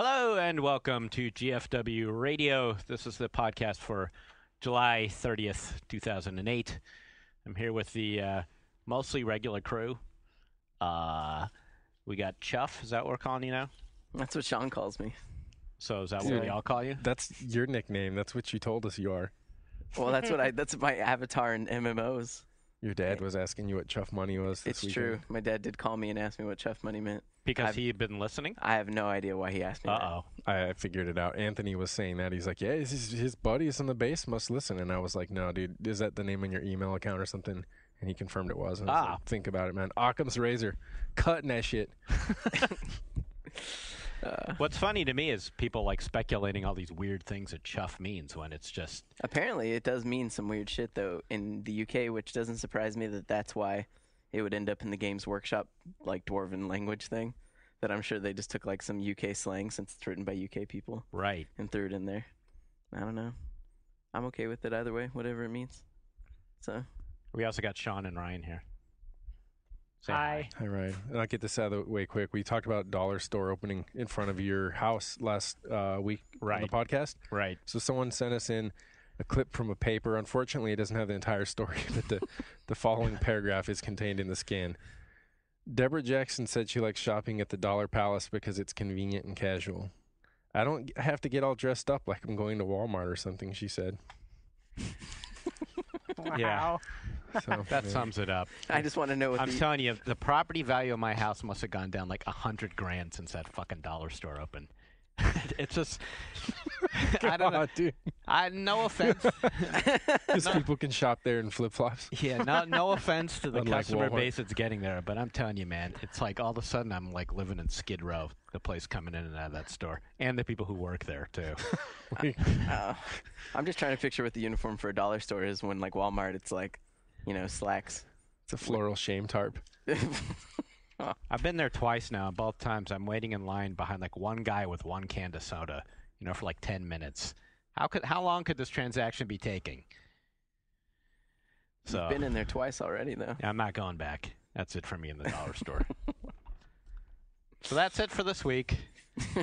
Hello and welcome to GFW Radio. This is the podcast for July 30th, 2008. I'm here with the mostly regular crew. We got Chuff. Is that what we're calling you now? That's what Shawn calls me. So is that what we all call you? That's your nickname. That's what you told us you are. Well, that's my avatar in MMOs. Your dad was asking you what Chuff Money was this weekend. True. My dad did call me and ask me what Chuff Money meant. Because he had been listening? I have no idea why he asked me Uh-oh. I figured it out. Anthony was saying that. He's like, yeah, his buddies on the base must listen. And I was like, no, dude, is that the name on your email account or something? And he confirmed it was. And I was like, think about it, man. Occam's razor. Cutting that shit. What's funny to me is people like speculating all these weird things that Chuff means when it's just... Apparently, it does mean some weird shit, though, in the UK, which doesn't surprise me that that's why it would end up in the Games Workshop, like, Dwarven language thing. That I'm sure they just took, like, some UK slang since it's written by UK people. Right. And threw it in there. I don't know. I'm okay with it either way, whatever it means. So... We also got Shawn and Ryan here. Say Hi. Hi, Ryan. And I'll get this out of the way quick. We talked about dollar store opening in front of your house last week on the podcast. Right. So someone sent us in a clip from a paper. Unfortunately, it doesn't have the entire story, but the following paragraph is contained in the scan. Deborah Jackson said she likes shopping at the Dollar Palace because it's convenient and casual. I don't have to get all dressed up like I'm going to Walmart or something, she said. Wow. Yeah. So, That sums it up. I just want to know what I'm telling you, the property value of my house must have gone down like $100,000 since that fucking dollar store opened. It's just, I don't know. dude. No offense. Just people can shop there in flip-flops. Yeah, no offense to the Unlike customer Walmart. base that's getting there, but I'm telling you, man, it's like all of a sudden I'm like living in Skid Row, the place coming in and out of that store, and the people who work there too. I'm just trying to picture what the uniform for a dollar store is when, like, Walmart, it's like, you know, slacks. It's a floral shame tarp. I've been there twice now. Both times I'm waiting in line behind like one guy with one can of soda, for like 10 minutes. How long could this transaction be taking? So You've been in there twice already, though. I'm not going back. That's it for me in the dollar store. So that's it for this week.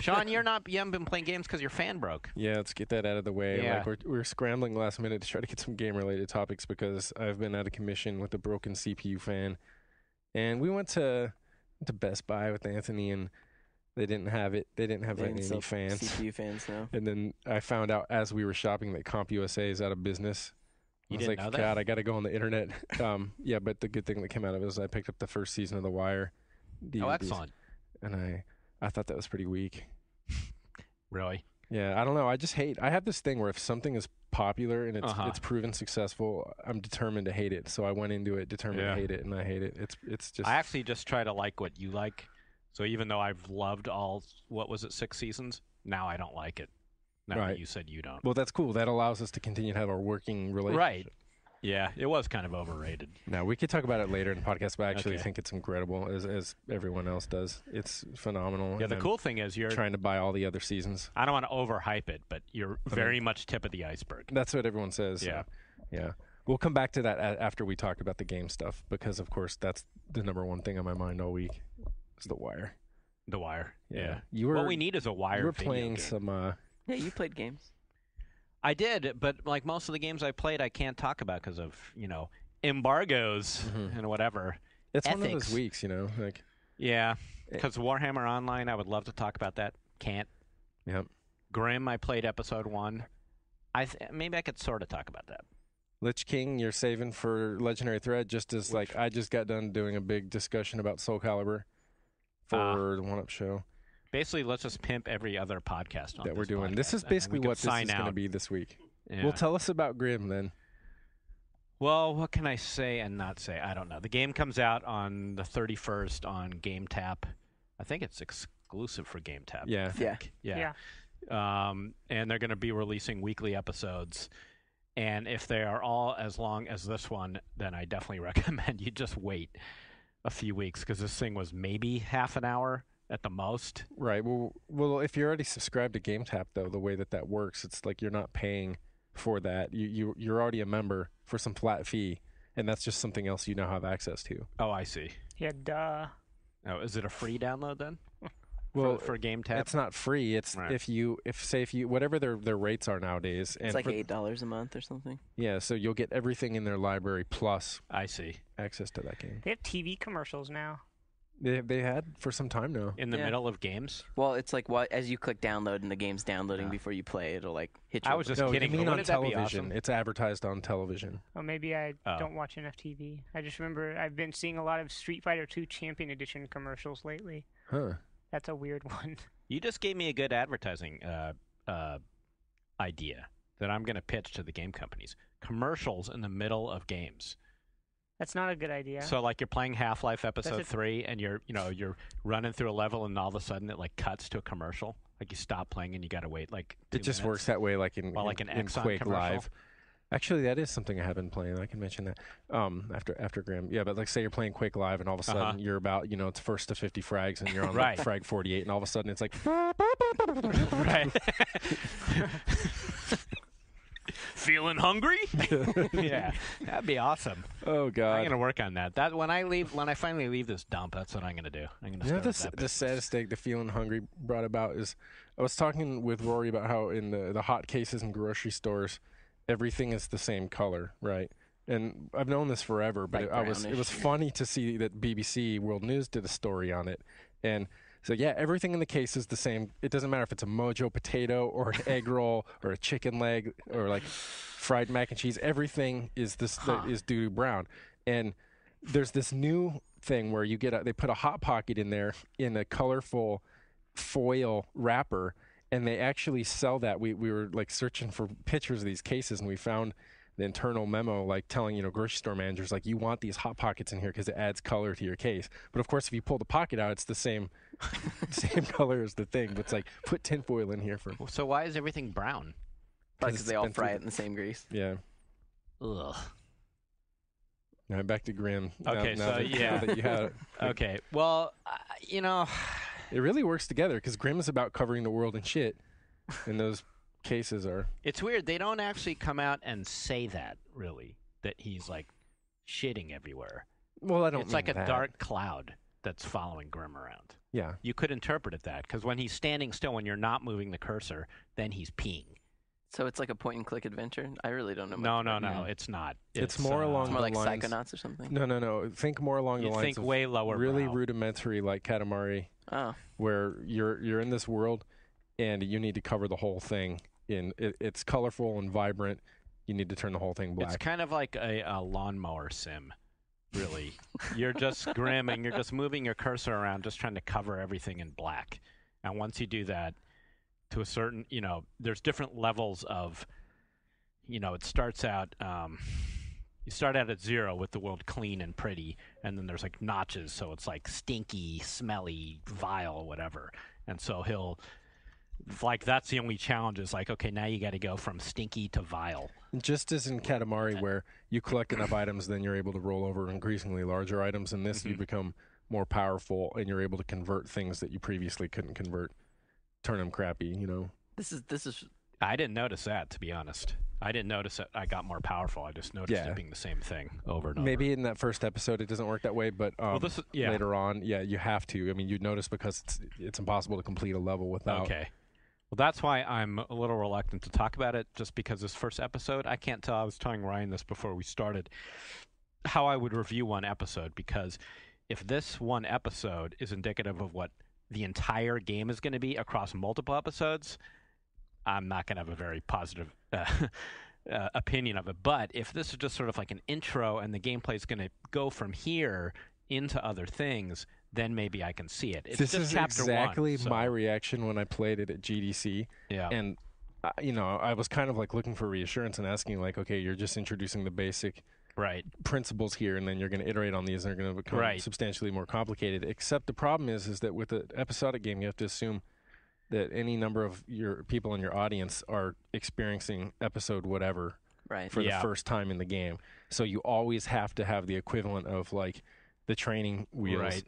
Shawn, you haven't been playing games because your fan broke. Yeah, let's get that out of the way. Yeah. Like we're scrambling last minute to try to get some game-related topics because I've been out of commission with a broken CPU fan. And we went to Best Buy with Anthony, and they didn't have it. They didn't have any fans. CPU fans, no. And then I found out as we were shopping that CompUSA is out of business. You I was didn't like, know that? God, I got to go on the internet. Yeah, but the good thing that came out of it was I picked up the first season of The Wire. DVDs, Oh, excellent. And I thought that was pretty weak. Really? Yeah, I don't know. I have this thing where if something is popular and it's proven successsul, I'm determined to hate it. So I went into it determined to hate it, and I hate it. It's just... I actually just try to like what you like. So even though I've loved all, 6 seasons, now I don't like it. Now that you said you don't. Well, that's cool. That allows us to continue to have our working relationship. Right. Yeah, it was kind of overrated. Now, we could talk about it later in the podcast, but I actually think it's incredible, as everyone else does. It's phenomenal. Yeah, the cool thing is you're trying to buy all the other seasons. I don't want to overhype it, but you're very much tip of the iceberg. That's what everyone says. Yeah. So, yeah. We'll come back to that after we talk about the game stuff, because, of course, that's the number one thing on my mind all week is The Wire. The Wire. Yeah. What we need is a Wire. You were video playing game. some... Yeah, you played games. I did, but like most of the games I played, I can't talk about because of, embargoes and whatever. It's Ethics. one of those weeks, like... Yeah, because Warhammer Online, I would love to talk about that. Can't. Yep. Grimm, I played episode 1. Maybe I could sort of talk about that. Lich King, you're saving for Legendary Thread, just as, I just got done doing a big discussion about Soulcalibur for the One-Up show. Basically, let's just pimp every other podcast on that we're doing. Podcast, this is basically what this is going to out. be this week. Yeah. Well, tell us about Grimm then. Well, what can I say and not say? I don't know. The game comes out on the 31st on GameTap. I think it's exclusive for GameTap. Yeah. Yeah. And they're going to be releasing weekly episodes. And if they are all as long as this one, then I definitely recommend you just wait a few weeks because this thing was maybe half an hour at the most. Right. Well, if you're already subscribed to GameTap, though, the way that works, it's like you're not paying for that. You're already a member for some flat fee, and that's just something else you now have access to. Oh, I see. Yeah, duh. Oh, is it a free download then? Well, for game tab? It's not free. It's Right. if you whatever their rates are nowadays. And It's like $8 a month or something. Yeah, so you'll get everything in their library plus I see. access to that game. They have TV commercials now. They had for some time now. In the Yeah. middle of games? Well, it's like as you click download and the game's downloading before you play, it'll like hit you. I was just No, kidding. you mean but on wouldn't that be television. awesome? It's advertised on television. Oh, maybe I Oh. don't watch enough TV. I just remember I've been seeing a lot of Street Fighter II Champion Edition commercials lately. Huh. That's a weird one. You just gave me a good advertising idea that I'm going to pitch to the game companies. Commercials in the middle of games. That's not a good idea. So like you're playing Half-Life Episode That's 3 and you're running through a level and all of a sudden it like cuts to a commercial. Like you stop playing and you got to wait like 2 It just minutes. works that way, like in Like an in Exxon Quake commercial. Live. Actually, that is something I have been playing. I can mention that after Grimm. Yeah, but like say you're playing Quake Live and all of a sudden you're about it's first to 50 frags and you're on Right. like frag 48 and all of a sudden it's like Right. Feeling hungry? Yeah, that'd be awesome. oh god. I'm gonna work on that. That when I finally leave this dump, that's what I'm gonna do. I'm gonna You know, start that the saddest thing the feeling hungry brought about is I was talking with Rory about how in the hot cases in grocery stores, everything is the same color, right? And I've known this forever, but Like it was brownish. funny to see that BBC World News did a story on it. And so yeah, everything in the case is the same. It doesn't matter if it's a Mojo potato or an egg roll or a chicken leg or like fried mac and cheese. Everything is is doo-doo brown. And there's this new thing where you get they put a hot pocket in there in a colorful foil wrapper, and they actually sell that. We were like searching for pictures of these cases, and we found the internal memo like telling grocery store managers like you want these hot pockets in here because it adds color to your case. But of course, if you pull the pocket out, it's the same color as the thing. But it's like put tinfoil in here for. So why is everything brown? because they all been through fry the- it in the same grease. Yeah. Ugh. All right, back to Grimm. Okay, now so that, yeah. now that you have it. Okay. Well, It really works together because Grimm is about covering the world in shit, and those cases are. it's weird. They don't actually come out and say that really. That he's like shitting everywhere. Well, I don't. It's like a mean that. dark cloud that's following Grimm around. Yeah. You could interpret it that because when he's standing still, when you're not moving the cursor, then he's peeing. So it's like a point-and-click adventure. I really don't know. No, much no, about it. no. It's not. It's more along It's more the like lines- Psychonauts or something. No. Think more along the You lines think of way lower really brow. rudimentary, like Katamari, Oh, where you're in this world, and you need to cover the whole thing. It's colorful and vibrant. You need to turn the whole thing black. It's kind of like a lawnmower sim, really. You're just Grimm and you're just moving your cursor around, just trying to cover everything in black. And once you do that, to a certain, there's different levels of, it starts out, you start out at 0 with the world clean and pretty, and then there's like notches, so it's like stinky, smelly, vile, whatever. And so that's the only challenge is like, okay, now you got to go from stinky to vile. Just as in Katamari, where you collect enough items, then you're able to roll over increasingly larger items. In this, you become more powerful, and you're able to convert things that you previously couldn't convert. Turn them crappy, this is I didn't notice that, to be honest. I didn't notice that I got more powerful. I just noticed Yeah. it being the same thing over and over. Maybe in that first episode it doesn't work that way, but later on, you have to. I mean, you'd notice because it's impossible to complete a level without. Okay. Well, that's why I'm a little reluctant to talk about it, just because this first episode, I can't tell. I was telling Ryan this before we started, how I would review one episode, because if this one episode is indicative of what the entire game is going to be across multiple episodes, I'm not going to have a very positive opinion of it. But if this is just sort of like an intro and the gameplay is going to go from here into other things, then maybe I can see it. It's This just is chapter exactly 1, so, my reaction when I played it at GDC. Yeah. And, I was kind of like looking for reassurance and asking, like, okay, you're just introducing the basic Right. principles here, and then you're going to iterate on these, and they're going to become Right. substantially more complicated. Except the problem is that with an episodic game, you have to assume that any number of your people in your audience are experiencing episode whatever right. for Yeah. the first time in the game. So you always have to have the equivalent of like the training wheels Right.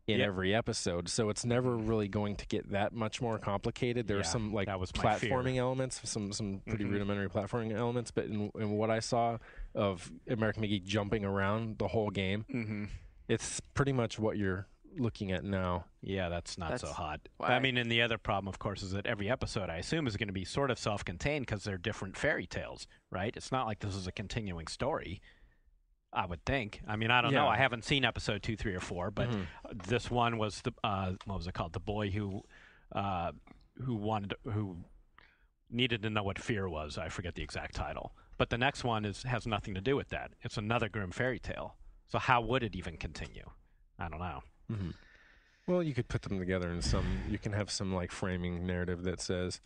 in Yep. every episode. So it's never really going to get that much more complicated. There are Yeah, some like that was my fear. platforming elements, some pretty rudimentary platforming elements, but in what I saw of American McGee jumping around the whole game, it's pretty much what you're looking at now. Yeah, that's not so hot. why- I mean, and the other problem, of course, is that every episode, I assume, is going to be sort of self-contained because they're different fairy tales, right? It's not like this is a continuing story, I would think. I mean, I don't know. I haven't seen episode 2, 3, or 4, but this one was the what was it called? The boy who needed to know what fear was. I forget the exact title. But the next one has nothing to do with that. It's another Grimm fairy tale. So how would it even continue? I don't know. Mm-hmm. Well, you could put them together in you can have some like framing narrative that says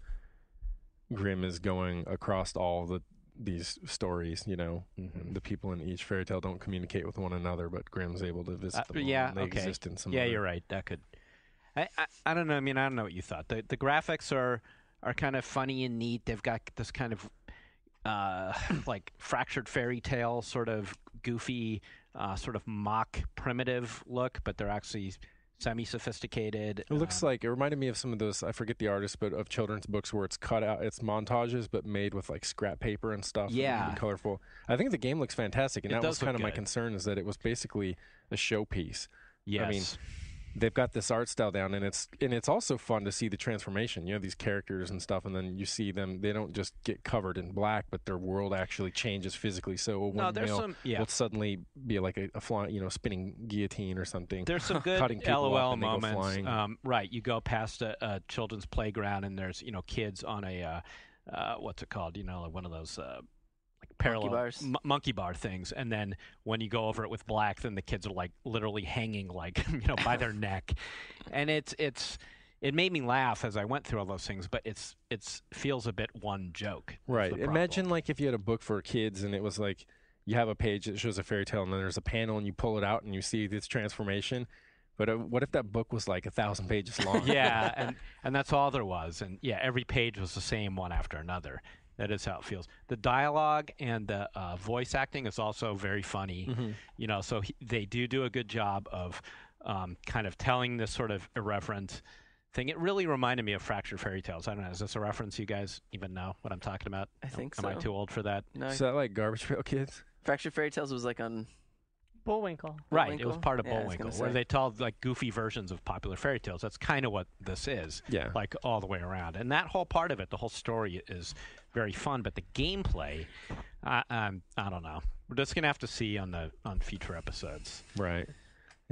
Grimm is going across all these stories, you know. The people in each fairy tale don't communicate with one another, but Grimm's able to visit them. They exist in some you're right. That could. I don't know. I mean, I don't know what you thought. The graphics are kind of funny and neat. They've got this kind of like fractured fairy tale sort of goofy, sort of mock primitive look, but they're actually semi-sophisticated. It looks like it reminded me of some of those, I forget the artist, but of children's books where it's cut out, it's montages but made with like scrap paper and stuff. Yeah, and colorful. I think the game looks fantastic, and that was kind of my good. concern, is that it was basically a showpiece. Yes. I mean, they've got this art style down, and it's also fun to see the transformation. You know, these characters and stuff, and then you see them. They don't just get covered in black, but their world actually changes physically. So one male will suddenly be like a flying, you know, spinning guillotine or something. There's some good LOL moments. Right, you go past a children's playground, and there's kids on a what's it called? You know, like one of those. Like parallel monkey bar things, and then when you go over it with black, then the kids are like literally hanging like by their neck, and it made me laugh as I went through all those things, but it feels a bit one joke. Right. Imagine like if you had a book for kids and it was like you have a page that shows a fairy tale and then there's a panel and you pull it out and you see this transformation. But what if that book was like 1,000 pages long? Yeah, and that's all there was, and every page was the same one after another. That is how it feels. The dialogue and the voice acting is also very funny. So they do a good job of kind of telling this sort of irreverent thing. It really reminded me of Fractured Fairy Tales. I don't know. Is this a reference? You guys even know what I'm talking about? I think so. Am I too old for that? No. Is that like Garbage Pail Kids? Fractured Fairy Tales was like on Bullwinkle. Right, it was part of Bullwinkle, where they tell like goofy versions of popular fairy tales. That's kind of what this is, like all the way around. And that whole part of it, the whole story is very fun, but the gameplay, I don't know. We're just gonna have to see on future episodes. Right.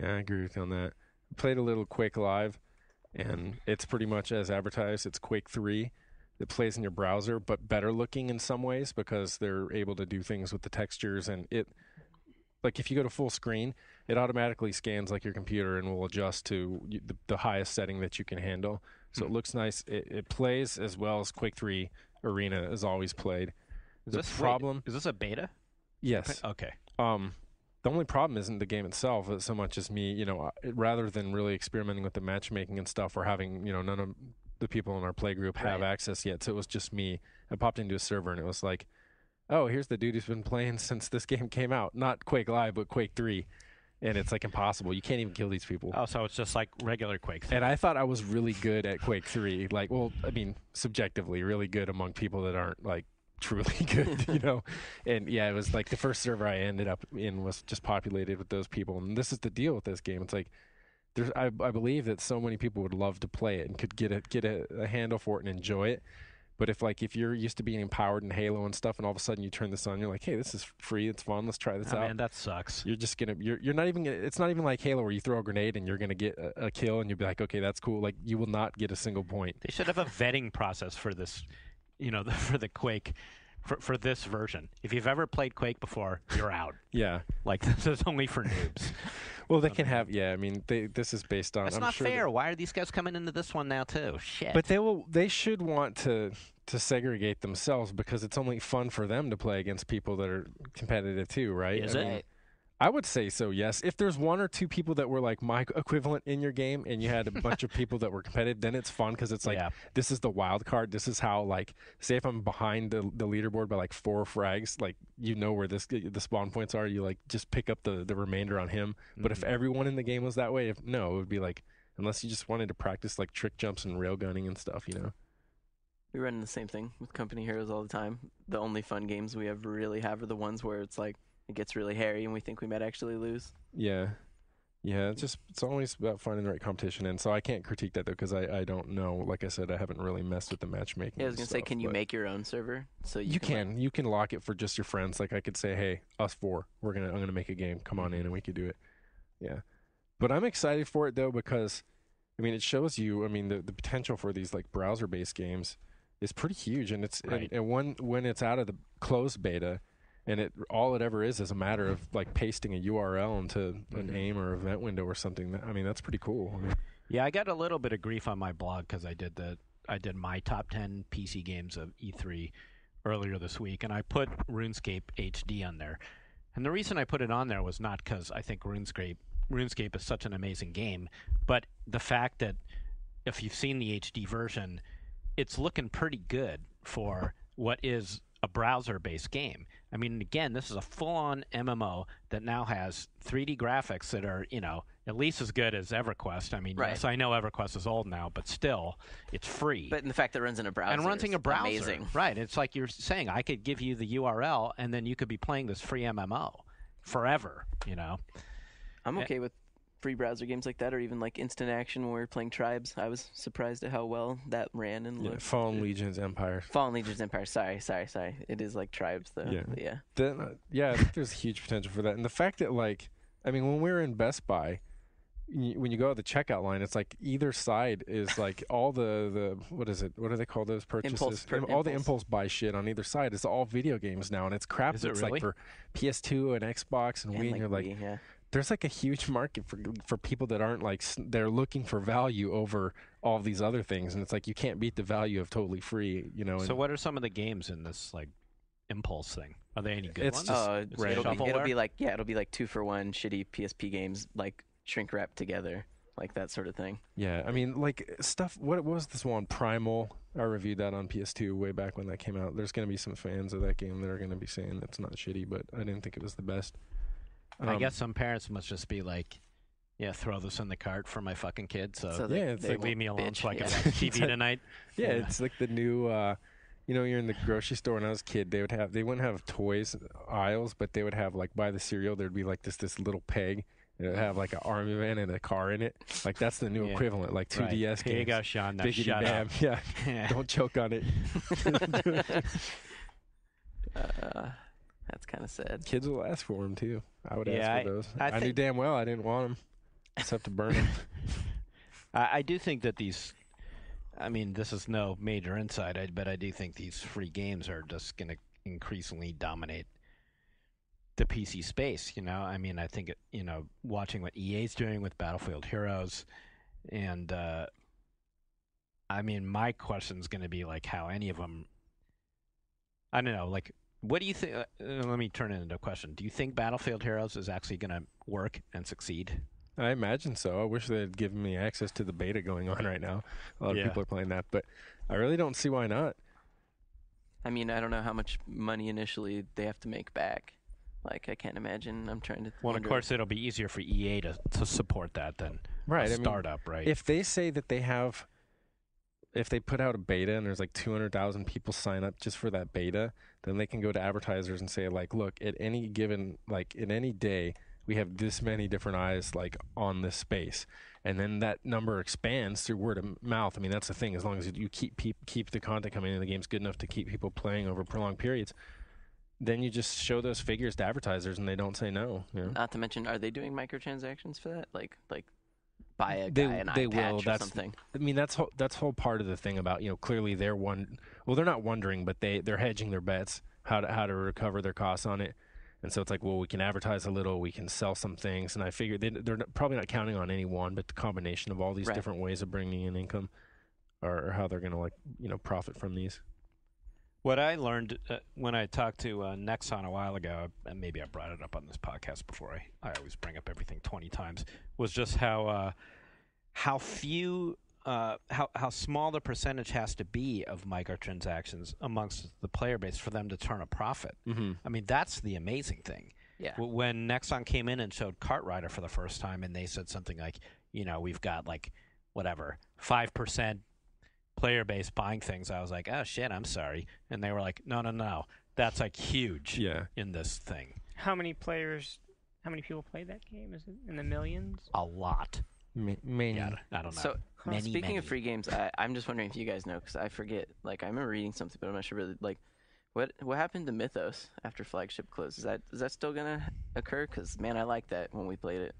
Yeah, I agree with you on that. I played a little Quake Live, and it's pretty much as advertised. It's Quake 3. It plays in your browser, but better looking in some ways because they're able to do things with the textures, and like if you go to full screen, it automatically scans like your computer and will adjust to the highest setting that you can handle. So it looks nice. It plays as well as Quake 3 Arena is always played. Is this a beta? Yes. Okay. The only problem isn't the game itself so much as me, rather than really experimenting with the matchmaking and stuff or having, none of the people in our play group have access yet. So it was just me. I popped into a server and it was like, oh, here's the dude who's been playing since this game came out. Not Quake Live, but Quake 3. And it's like impossible. You can't even kill these people. Oh, so it's just like regular Quake 3. And I thought I was really good at Quake 3. Like, well, I mean, subjectively, really good among people that aren't like truly good, And yeah, it was like the first server I ended up in was just populated with those people. And this is the deal with this game. It's like, I believe that so many people would love to play it and could get a handle for it and enjoy it. But if you're used to being empowered in Halo and stuff, and all of a sudden you turn this on, you're like, hey, this is free, it's fun, let's try this out. Man, that sucks. You're just you're not even. It's not even like Halo where you throw a grenade and you're gonna get a kill, and you'll be like, okay, that's cool. Like you will not get a single point. They should have a vetting process for this, for the Quake. For this version. If you've ever played Quake before, you're out. Yeah. Like, this is only for noobs. Well, they can have, I mean, this is based on... That's not fair. Why are these guys coming into this one now, too? Shit. But they should want to segregate themselves because it's only fun for them to play against people that are competitive, too, right? Is it? I would say so, yes. If there's one or two people that were like my equivalent in your game and you had a bunch of people that were competitive, then it's fun because it's like, this is the wild card. This is how, like, say if I'm behind the leaderboard by like 4 frags, like, where the spawn points are, you like just pick up the remainder on him. But if everyone in the game was that way, it would be like, unless you just wanted to practice like trick jumps and railgunning and stuff, We run the same thing with Company Heroes all the time. The only fun games we ever really have are the ones where it's like, it gets really hairy and we think we might actually lose. Yeah. Yeah, it's always about finding the right competition, and so I can't critique that though because I don't know. Like I said, I haven't really messed with the matchmaking. Yeah, I was gonna say, can you make your own server? So you can. You can lock it for just your friends. Like I could say, hey, us four, I'm gonna make a game. Come on in, and we could do it. Yeah, but I'm excited for it though because, I mean, it shows you. I mean, the potential for these like browser-based games is pretty huge, and it's right. and when it's out of the closed beta. And all it ever is a matter of like pasting a URL into an AIM or event window or something. I mean, that's pretty cool. I mean, yeah, I got a little bit of grief on my blog because I did my top 10 PC games of E3 earlier this week, and I put RuneScape HD on there. And the reason I put it on there was not because I think RuneScape is such an amazing game, but the fact that if you've seen the HD version, it's looking pretty good for what is a browser-based game. I mean, again, this is a full-on MMO that now has 3D graphics that are, at least as good as EverQuest. I mean, yes, I know EverQuest is old now, but still, it's free. But in the fact that it runs in a browser, and runs in a browser, amazing. Right? It's like you're saying, I could give you the URL, and then you could be playing this free MMO forever. I'm okay with free browser games like that, or even like Instant Action when we were playing Tribes. I was surprised at how well that ran and looked. Fallen Legion's Empire. Fallen Legion's Empire. Sorry. It is like Tribes, though. Yeah. Then, I think there's huge potential for that. And the fact that, like, I mean, when we were in Best Buy, when you go to the checkout line, it's like either side is like all the what is it? What do they call those purchases? All the impulse buy shit on either side. It's all video games now, and it's crap. Is it that's really? Like for PS2 and Xbox and Wii, and you're like. Yeah. There's like a huge market for people that aren't like they're looking for value over all these other things, and it's like you can't beat the value of totally free, So what are some of the games in this like impulse thing? Are they any good it's ones? Just it'll be like 2-for-1 shitty PSP games like shrink wrapped together, like that sort of thing. Yeah, I mean like stuff. What was this one? Primal. I reviewed that on PS2 way back when that came out. There's going to be some fans of that game that are going to be saying it's not shitty, but I didn't think it was the best. I guess some parents must just be like, yeah, throw this in the cart for my fucking kid. So they leave me alone so I can watch TV tonight. Yeah, it's like the new, you're in the grocery store when I was a kid, they wouldn't have toys aisles, but they would have like by the cereal, there'd be like this little peg. It would have like an army van and a car in it. Like that's the new equivalent, like 2DS games. Here you go, Shawn. Now Biggity shut bam. up. Yeah, don't choke on it. That's kind of sad. Kids will ask for them, too. I would ask for those. I knew damn well I didn't want them, except to burn them. I do think that these... I mean, this is no major insight, but I do think these free games are just going to increasingly dominate the PC space, I mean, I think, watching what EA's doing with Battlefield Heroes, and, I mean, my question's going to be, like, how any of them... I don't know, like... What do you think? Let me turn it into a question. Do you think Battlefield Heroes is actually going to work and succeed? I imagine so. I wish they had given me access to the beta going on right now. A lot of people are playing that, but I really don't see why not. I mean, I don't know how much money initially they have to make back. Like, I can't imagine. I'm trying to... Well, of course, it'll be easier for EA to support that than a startup, right? If they say that they have... If they put out a beta and there's like 200,000 people sign up just for that beta, then they can go to advertisers and say like, look, at any given, like in any day, we have this many different eyes like on this space. And then that number expands through word of mouth. I mean, that's the thing. As long as you keep the content coming in, the game's good enough to keep people playing over prolonged periods, then you just show those figures to advertisers and they don't say no. Not to mention, are they doing microtransactions for that? Like buy a guy an eye patch or something. I mean, that's whole part of the thing about, clearly they're they're not wondering, but they're hedging their bets, how to recover their costs on it. And so it's like, well, we can advertise a little, we can sell some things, and I figure they're probably not counting on any one, but the combination of all these different ways of bringing in income or how they're going to profit from these. What I learned when I talked to Nexon a while ago, and maybe I brought it up on this podcast before, I always bring up everything 20 times, was just how few, how small the percentage has to be of microtransactions amongst the player base for them to turn a profit. Mm-hmm. I mean, that's the amazing thing. Yeah. When Nexon came in and showed Kart Rider for the first time, and they said something like, we've got like, 5% player base buying things, I was like, oh shit, I'm sorry. And they were like, no, that's like huge in this thing. How many players How many people play that game? Is it in the millions? A lot. Many. Yeah, I don't know. So, speaking many. of free games, I'm just wondering if you guys know, because I forget. Like, I remember reading something, but I'm not sure really. Like, what happened to Mythos after Flagship closed? Is that still gonna occur? Because man, I liked that when we played it.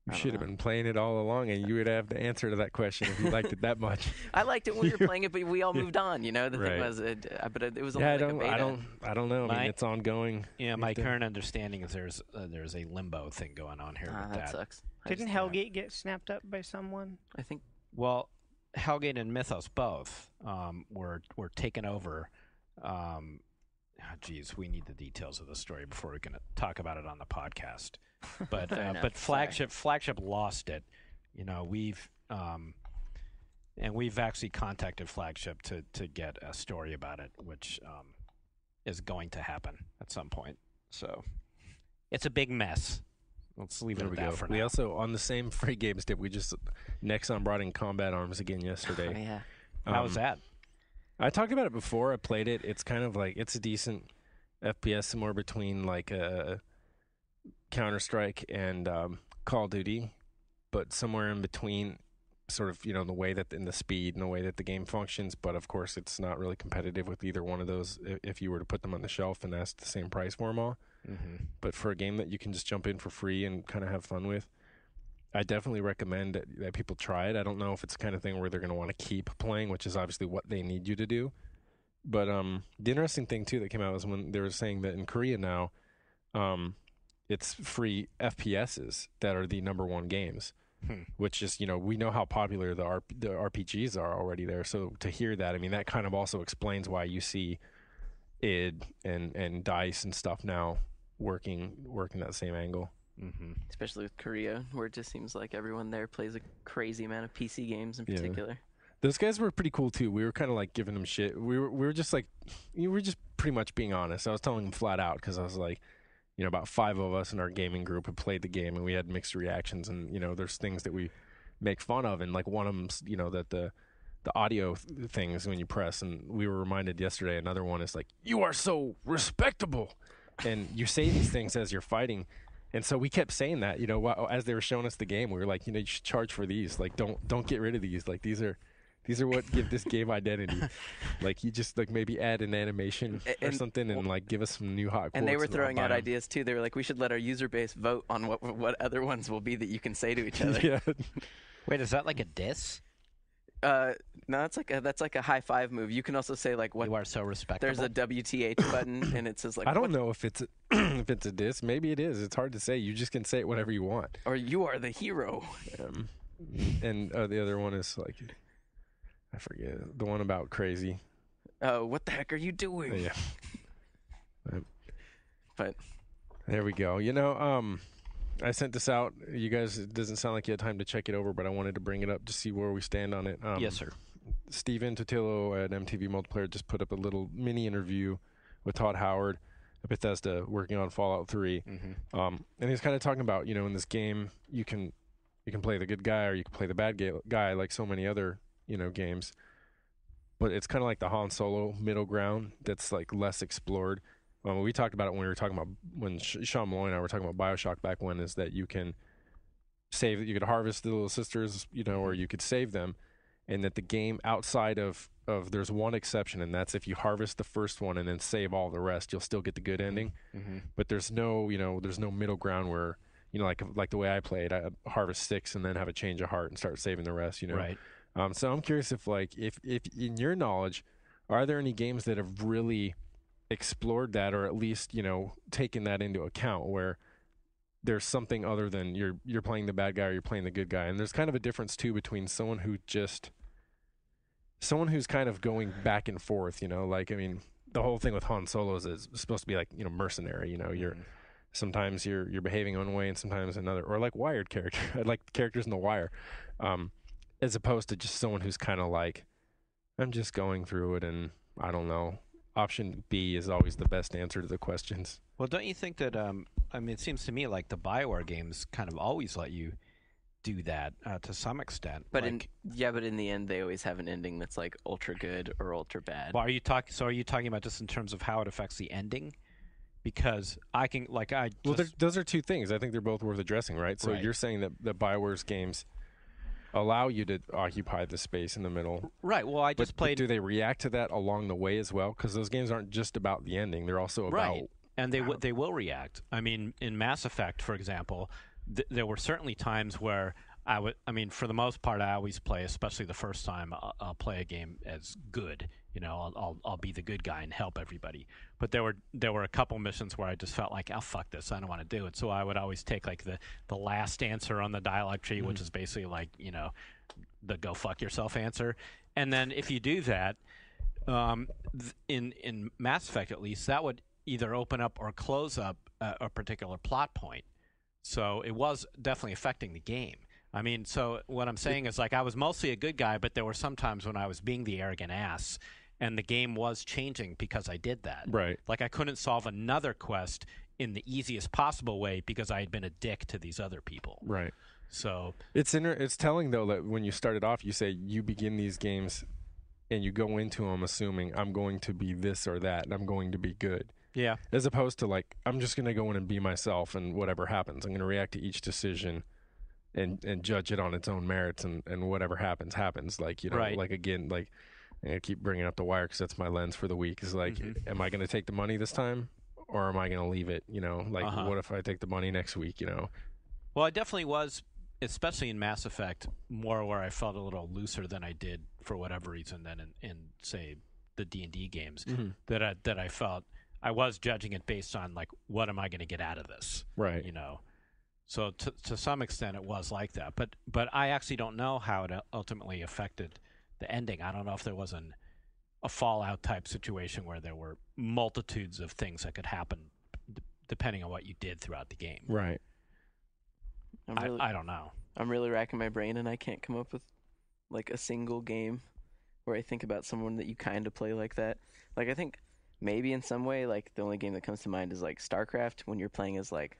You should have been playing it all along, and you would have the answer to that question if you liked it that much. I liked it when we were playing it, but we all moved on. You know, the thing was, but it was only I like a beta. I don't know. I mean, it's ongoing. Yeah, my current understanding is there's a limbo thing going on here. With that sucks. Didn't Hellgate get snapped up by someone? I think. Well, Hellgate and Mythos both were taken over. We need the details of the story before we can talk about it on the podcast. But flagship lost it. You know, we've actually contacted Flagship to get a story about it, which is going to happen at some point. So it's a big mess. Let's leave it at that for now. We also, on the same free games tip, Nexon brought in Combat Arms again yesterday. Oh, yeah. How was that? I talked about it before. I played it. It's kind of like, it's a decent FPS, somewhere between like Counter-Strike and Call of Duty, but somewhere in between, sort of, the way that, in the speed and the way that the game functions. But of course, it's not really competitive with either one of those if you were to put them on the shelf and ask the same price for them all. Mm-hmm. But for a game that you can just jump in for free and kind of have fun with, I definitely recommend that people try it. I don't know if it's the kind of thing where they're going to want to keep playing, which is obviously what they need you to do. But the interesting thing, too, that came out was when they were saying that in Korea now, it's free FPSs that are the number one games, which is, we know how popular the RPGs are already there. So to hear that, I mean, that kind of also explains why you see id and DICE and stuff now working that same angle. Mm-hmm. Especially with Korea, where it just seems like everyone there plays a crazy amount of PC games in particular. Those guys were pretty cool too. We were kind of like giving them shit. We were just like, we were just pretty much being honest. I was telling them flat out, because I was like, about 5 of us in our gaming group had played the game and we had mixed reactions, and there's things that we make fun of, and like one of them's that the audio things when you press, and we were reminded yesterday, another one is like, you are so respectable, and you say these things as you're fighting. And so we kept saying that, as they were showing us the game, we were like, you should charge for these. Like, don't get rid of these. Like, these are what give this game identity. Like, you just like maybe add an animation or something, and like give us some new hot quotes. And they were throwing out ideas too. They were like, we should let our user base vote on what other ones will be that you can say to each other. Yeah. Wait, is that like a diss? No, that's like a high five move. You can also say like, "What you are so respectable." There's a WTH button, and it says like, I don't know if it's if it's a diss. Maybe it is. It's hard to say. You just can say it whatever you want. Or you are the hero. And the other one is like, I forget, the one about crazy. What the heck are you doing? Yeah. But there we go. I sent this out. You guys, it doesn't sound like you had time to check it over, but I wanted to bring it up to see where we stand on it. Yes, sir. Steven Totillo at MTV Multiplayer just put up a little mini interview with Todd Howard at Bethesda working on Fallout 3. Mm-hmm. And he's kind of talking about, in this game, you can play the good guy or you can play the bad guy like so many other, games. But it's kind of like the Han Solo middle ground that's like less explored. We talked about it when we were talking about when Shawn and I were talking about BioShock back when, is that you can save, you could harvest the little sisters, or you could save them, and that the game outside of there's one exception, and that's if you harvest the first one and then save all the rest, you'll still get the good ending. Mm-hmm. But there's no middle ground where, like the way I played, I harvest 6 and then have a change of heart and start saving the rest. Right. So I'm curious if in your knowledge, are there any games that have really explored that, or at least taken that into account, where there's something other than you're playing the bad guy or you're playing the good guy? And there's kind of a difference too between someone who's kind of going back and forth, like, I mean, the whole thing with Han Solo is supposed to be like, mercenary, you're sometimes you're behaving one way and sometimes another, or like Wired character. I like characters in The Wire, as opposed to just someone who's kind of like, I'm just going through it and I don't know. Option B is always the best answer to the questions. Well, don't you think that, it seems to me like the BioWare games kind of always let you do that to some extent. But in the end, they always have an ending that's like ultra good or ultra bad. Well, are you talking about just in terms of how it affects the ending? because I can those are two things. I think they're both worth addressing, right? So you're saying that BioWare's games allow you to occupy the space in the middle. Right. Well, I just played. But do they react to that along the way as well? Because those games aren't just about the ending; they're also about. Right. And they will react. I mean, in Mass Effect, for example, there were certainly times where for the most part, I always play, especially the first time, I'll play a game as good. I'll be the good guy and help everybody. But there were a couple missions where I just felt like, oh, fuck this, I don't want to do it. So I would always take like the last answer on the dialogue tree, which is basically like, the go fuck yourself answer. And then if you do that, in Mass Effect at least, that would either open up or close up a particular plot point. So it was definitely affecting the game. I mean, so what I'm saying is, like, I was mostly a good guy, but there were some times when I was being the arrogant ass, and the game was changing because I did that. Right. Like, I couldn't solve another quest in the easiest possible way because I had been a dick to these other people. Right. So it's telling, though, that when you started off, you say you begin these games and you go into them assuming I'm going to be this or that, and I'm going to be good. Yeah. As opposed to, like, I'm just going to go in and be myself, and whatever happens, I'm going to react to each decision and judge it on its own merits, and whatever happens. Like, right. Like, again, like, I keep bringing up The Wire because that's my lens for the week, is like, am I going to take the money this time, or am I going to leave it? What if I take the money next week, Well, I definitely was, especially in Mass Effect, more where I felt a little looser than I did for whatever reason than in say, the D&D games, that I felt I was judging it based on, like, what am I going to get out of this? Right. So to some extent it was like that. But I actually don't know how it ultimately affected the ending. I don't know if there was a Fallout type situation where there were multitudes of things that could happen depending on what you did throughout the game. Right. I don't know. I'm really racking my brain, and I can't come up with, like, a single game where I think about someone that you kind of play like that. Like, I think maybe in some way, like, the only game that comes to mind is, like, StarCraft, when you're playing as, like,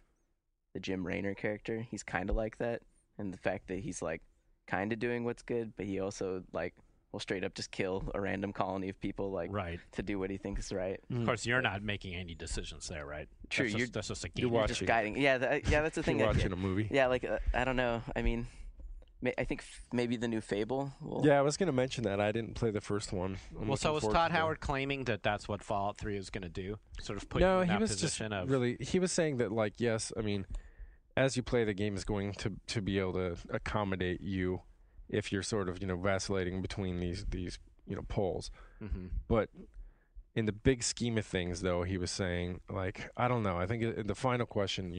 the Jim Raynor character. He's kind of like that, and the fact that he's, like, kind of doing what's good, but he also, like, will straight up just kill a random colony of people, like, right, to do what he thinks is right. Of course, you're not making any decisions there, right? True. That's just a game. You're watching. Just guiding. Yeah, that's the thing. You're watching a movie. Yeah, like, I don't know. I mean, I think maybe the new Fable will... Yeah, I was going to mention that. I didn't play the first one. So was Todd Howard claiming that that's what Fallout 3 is going to do? Sort of put you in that position of... No, he was saying that, like, yes, I mean, as you play, the game is going to be able to accommodate you if you're sort of, vacillating between these poles. But in the big scheme of things, though, he was saying, like, I don't know. I think in the final question,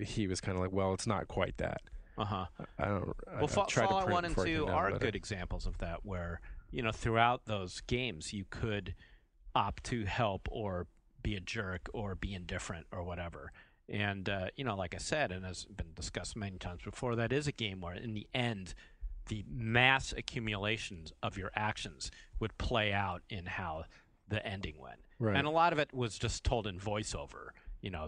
he was kind of like, well, it's not quite that. I don't. Well, Fallout 1 and 2 are good examples of that, where throughout those games you could opt to help or be a jerk or be indifferent or whatever. And like I said, and has been discussed many times before, that is a game where in the end, the mass accumulations of your actions would play out in how the ending went. Right. And a lot of it was just told in voiceover.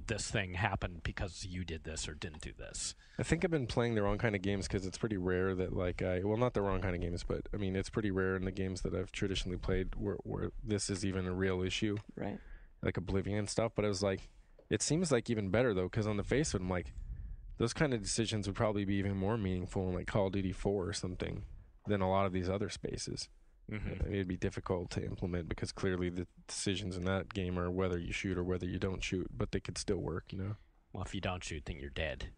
This thing happened because you did this or didn't do this. I think I've been playing the wrong kind of games because it's pretty rare that, like, not the wrong kind of games, but I mean, it's pretty rare in the games that I've traditionally played where this is even a real issue. Right. Like Oblivion and stuff. But I was like, it seems like even better, though, because on the face of it, I'm like, those kind of decisions would probably be even more meaningful in, like, Call of Duty 4 or something than a lot of these other spaces. It'd be difficult to implement because clearly the decisions in that game are whether you shoot or whether you don't shoot, but they could still work, Well, if you don't shoot, then you're dead.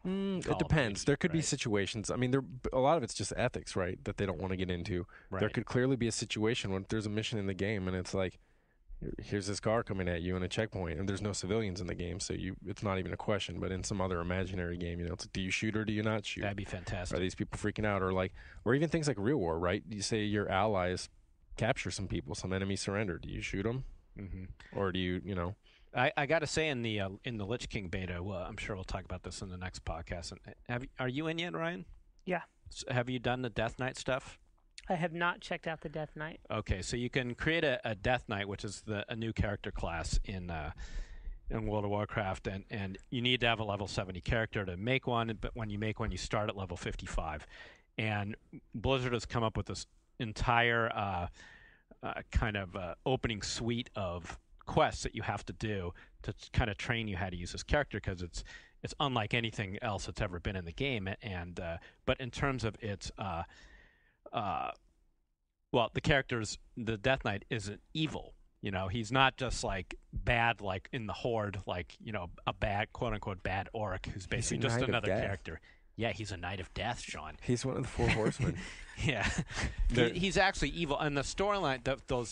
It depends. There could be situations. I mean, a lot of it's just ethics, right, that they don't want to get into. Right. There could clearly be a situation when there's a mission in the game and it's like, here's this car coming at you in a checkpoint, and there's no civilians in the game, so it's not even a question. But in some other imaginary game, it's like, do you shoot or do you not shoot? That'd be fantastic. Are these people freaking out, or even things like Real War, right? You say your allies capture some people, some enemies surrender. Do you shoot them, or do you, I got to say, in the Lich King beta, I'm sure we'll talk about this in the next podcast. Are you in yet, Ryan? Yeah. Have you done the Death Knight stuff? I have not checked out the Death Knight. Okay, so you can create a Death Knight, which is a new character class in World of Warcraft, and you need to have a level 70 character to make one, but when you make one, you start at level 55. And Blizzard has come up with this entire kind of opening suite of quests that you have to do to kind of train you how to use this character, because it's unlike anything else that's ever been in the game. And but in terms of its well, the Death Knight isn't evil. He's not just like bad, like in the Horde, like a bad, quote unquote, bad orc who's basically just another character. Yeah, he's a Knight of Death, Shawn. He's one of the 4 horsemen. Yeah, he's actually evil. And the storyline,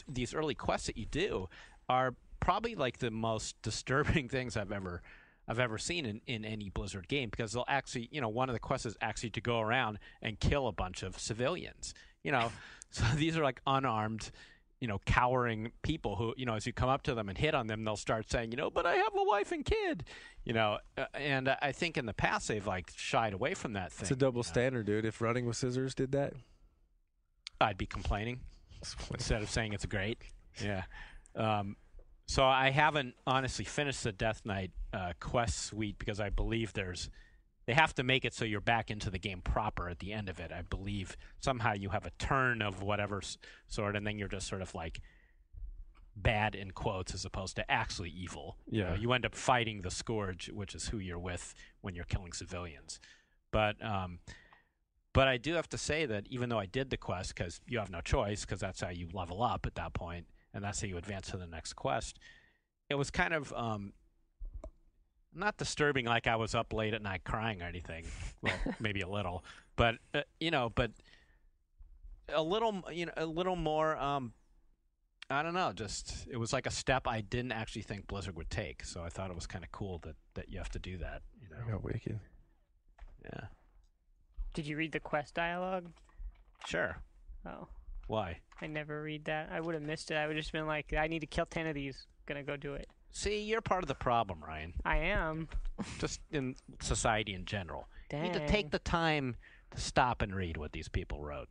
these early quests that you do are probably like the most disturbing things I've ever seen in any Blizzard game, because they'll actually, one of the quests is actually to go around and kill a bunch of civilians. So these are like unarmed, cowering people who, as you come up to them and hit on them, they'll start saying, but I have a wife and kid, and I think in the past they've like shied away from that thing. It's a double standard, dude. If Running with Scissors did that, I'd be complaining instead of saying it's great. Yeah. So I haven't honestly finished the Death Knight quest suite, because I believe they have to make it so you're back into the game proper at the end of it. I believe somehow you have a turn of whatever sort, and then you're just sort of like bad in quotes as opposed to actually evil. Yeah. You end up fighting the Scourge, which is who you're with when you're killing civilians. But I do have to say that even though I did the quest, because you have no choice, because that's how you level up at that point, and that's how you advance to the next quest, it was kind of not disturbing, like I was up late at night crying or anything. Well, maybe a little, but but a little more. I don't know. Just it was like a step I didn't actually think Blizzard would take. So I thought it was kind of cool that you have to do that. I got wicked. Yeah. Did you read the quest dialogue? Sure. Oh. Why? I never read that. I would have missed it. I would have just been like, I need to kill 10 of these. Gonna go do it. See, you're part of the problem, Ryan. I am. Just in society in general. Dang. You need to take the time to stop and read what these people wrote.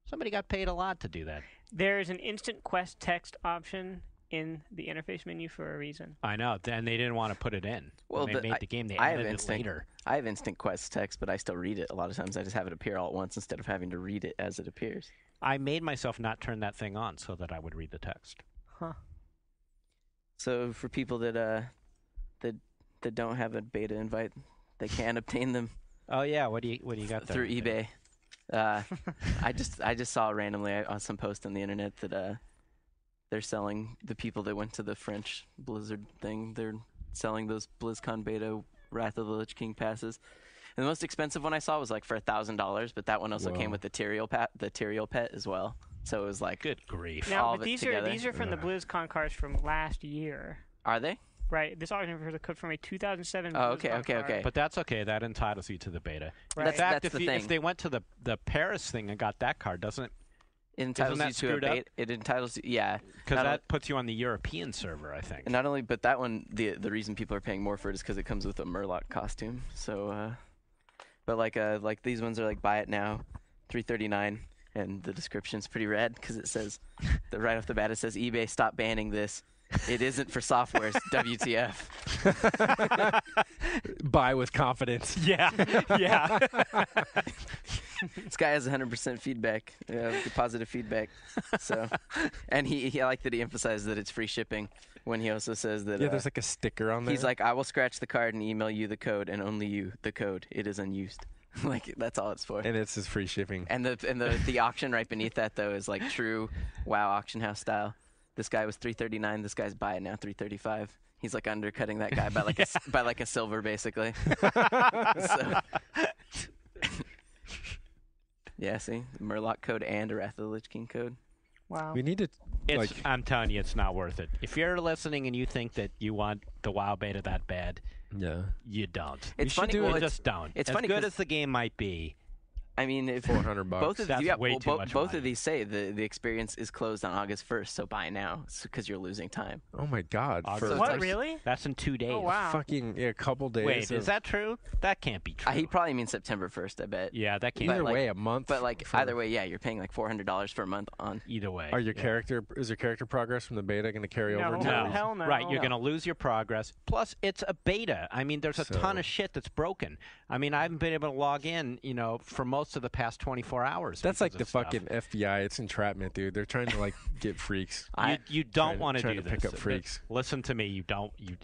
Somebody got paid a lot to do that. There's an instant quest text option in the interface menu for a reason. I know, and they didn't want to put it in. Well, when they made the game, they added it later. I have instant quest text, but I still read it. A lot of times I just have it appear all at once instead of having to read it as it appears. I made myself not turn that thing on so that I would read the text. Huh. So for people that don't have a beta invite, they can obtain them. Oh yeah, what do you got there? Through eBay. I just saw randomly on some post on the internet that they're selling the people that went to the French Blizzard thing. They're selling those BlizzCon beta Wrath of the Lich King passes. And the most expensive one I saw was like for $1,000, but that one also came with the Tyrael pet as well. So it was like, good grief. Now, but these are from the BlizzCon cards from last year. Are they? Right. This auction for the code from a 2007. Oh, okay. card. But that's okay. That entitles you to the beta. Right. In fact, that's the thing. if they went to the Paris thing and got that card, doesn't it? It entitles that you to a screwed up? beta. It entitles you, yeah. Because that puts you on the European server, I think. And not only, but that one, the reason people are paying more for it is because it comes with a Murloc costume. So, but like these ones are like buy it now, $339. And the description's pretty rad because it says, right off the bat, it says, eBay, stop banning this. It isn't for software. It's WTF. Buy with confidence. Yeah, yeah. This guy has 100% feedback, positive feedback. So, and I like that he emphasized that it's free shipping when he also says that. Yeah, there's like a sticker on there. He's like, I will scratch the card and email you the code, and only you the code. It is unused. Like that's all it's for. And it's his free shipping. And the auction right beneath that though is like true WoW auction house style. This guy was $339. This guy's buy it now $335. He's like undercutting that guy by like by like a silver basically. So, yeah, see, Murloc code and a Wrath of the Lich King code. Wow. We need to. I'm telling you, it's not worth it. If you're listening and you think that you want the WoW beta that bad, yeah, you don't. It's funny. You just don't. It's as funny good as the game might be. I mean, if $400. both of That's yeah, way well, too much both money. of these say the experience is closed on August 1st, so buy now because you're losing time. Oh my God! August What, first? really? That's in 2 days. Oh, wow. Fucking a couple days. Wait, is that true? That can't be true. He probably means September 1st, I bet. Yeah, that can't. Either like- way, a month. But like either way, yeah, you're paying like $400 for a month on. Either way. Is your character progress from the beta going to carry over? No. to No. Hell no. Right, you're going to lose your progress. Plus, it's a beta. I mean, there's a So- ton of shit that's broken. I mean, I haven't been able to log in, for most most of the past 24 hours. That's like because the of stuff. fucking FBI. It's entrapment, dude. They're trying to like get freaks. You don't want to trying do to this. pick up freaks. Listen to me.